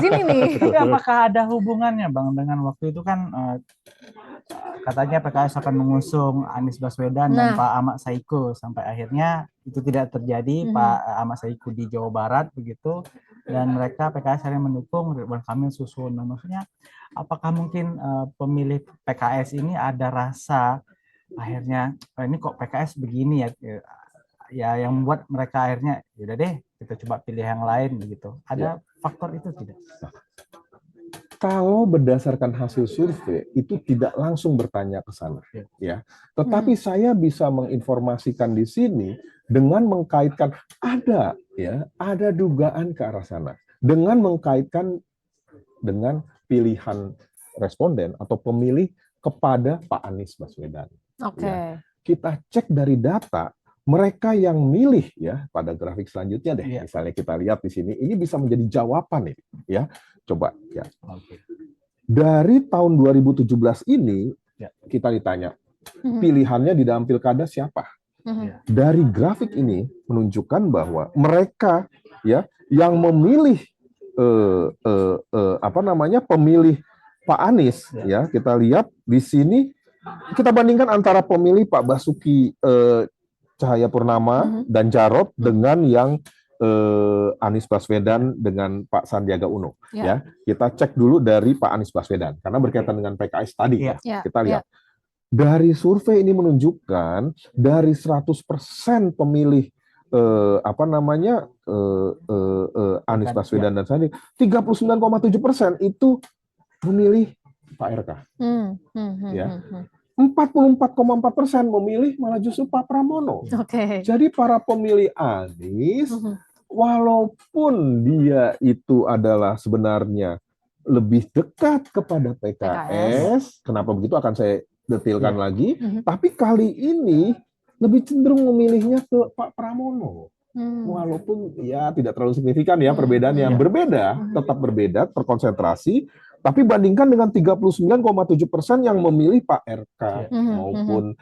sini nih. Tapi apakah ada hubungannya Bang dengan waktu itu kan katanya PKS akan mengusung Anies Baswedan dan Nah, Pak Ahmad Saiku sampai akhirnya itu tidak terjadi. Pak Ahmad Saiku di Jawa Barat begitu dan mereka PKS akhirnya mendukung Ridwan Kamil susun. Nah, maksudnya apakah mungkin pemilih PKS ini ada rasa akhirnya ini kok PKS begini ya, ya yang membuat mereka akhirnya yaudah deh kita coba pilih yang lain begitu. Ada faktor itu tidak? Kalau berdasarkan hasil survei itu tidak langsung bertanya ke sana, ya. Tetapi saya bisa menginformasikan di sini dengan mengkaitkan ada dugaan ke arah sana dengan mengkaitkan dengan pilihan responden atau pemilih kepada Pak Anies Baswedan. Oke. Ya. Kita cek dari data mereka yang milih ya pada grafik selanjutnya deh. Misalnya kita lihat di sini, ini bisa menjadi jawaban nih, ya. Coba ya. Dari tahun 2017 ini kita ditanya pilihannya di dalam pilkada siapa? Dari grafik ini menunjukkan bahwa mereka ya yang memilih pemilih Pak Anies ya, kita lihat di sini kita bandingkan antara pemilih Pak Basuki Cahayapurnama dan Jarot dengan yang Anies Baswedan dengan Pak Sandiaga Uno. Ya, kita cek dulu dari Pak Anies Baswedan karena berkaitan dengan PKS tadi. Kita lihat dari survei ini menunjukkan dari 100% pemilih Anies Baswedan dan Sandi, 39,7% itu memilih Pak RK. Ya. 44,4% memilih malah justru Pak Pramono. Jadi para pemilih Anies, walaupun dia itu adalah sebenarnya lebih dekat kepada PKS, kenapa begitu akan saya detailkan lagi, tapi kali ini lebih cenderung memilihnya ke Pak Pramono. Walaupun ya tidak terlalu signifikan ya perbedaan yang berbeda, tetap berbeda, terkonsentrasi. Tapi bandingkan dengan 39,7% yang memilih Pak RK maupun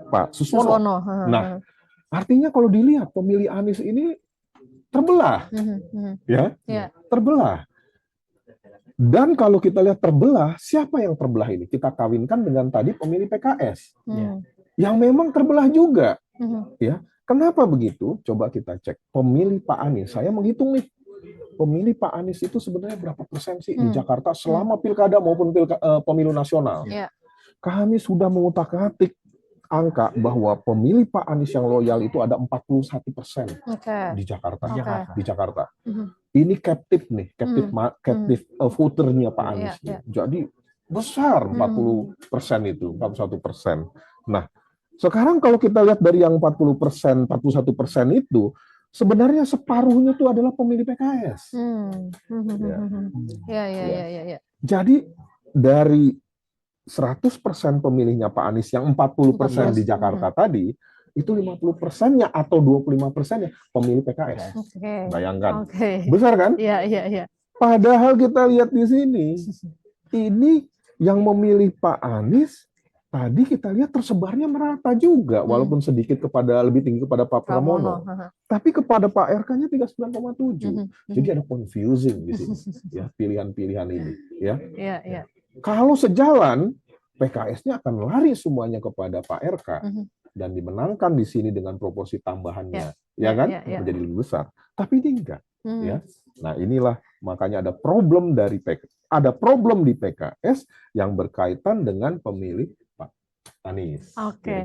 Pak Suswono. Nah, artinya kalau dilihat pemilih Anies ini terbelah, terbelah. Dan kalau kita lihat terbelah, siapa yang terbelah ini? Kita kawinkan dengan tadi pemilih PKS, yang memang terbelah juga. Ya, kenapa begitu? Coba kita cek pemilih Pak Anies. Saya menghitung nih. Pemilih Pak Anies itu sebenarnya berapa persen sih di Jakarta selama pilkada maupun pemilu nasional? Kami sudah mengutak-atik angka bahwa pemilih Pak Anies yang loyal itu ada 41% di Jakarta. Di Jakarta. Ini captive nih, captive voternya Pak Anies. Jadi besar 40% itu, 41%. Nah, sekarang kalau kita lihat dari yang 40%, 41% itu, sebenarnya separuhnya itu adalah pemilih PKS. Jadi dari 100% pemilihnya Pak Anies yang 40% di Jakarta tadi, itu 50%-nya atau 25%-nya pemilih PKS. Bayangkan. Besar kan? Padahal kita lihat di sini, ini yang memilih Pak Anies tadi kita lihat tersebarnya merata juga, walaupun sedikit lebih tinggi kepada Pak Pramono. Tapi kepada Pak RK-nya 39,7. Jadi ada confusing di sini, ya pilihan-pilihan ini, ya. Kalau sejalan, PKS-nya akan lari semuanya kepada Pak RK dan dimenangkan di sini dengan proporsi tambahannya, ya kan, menjadi lebih besar. Tapi ini enggak, ya. Nah inilah makanya ada problem di PKS yang berkaitan dengan pemilih Pak Anies. Oke.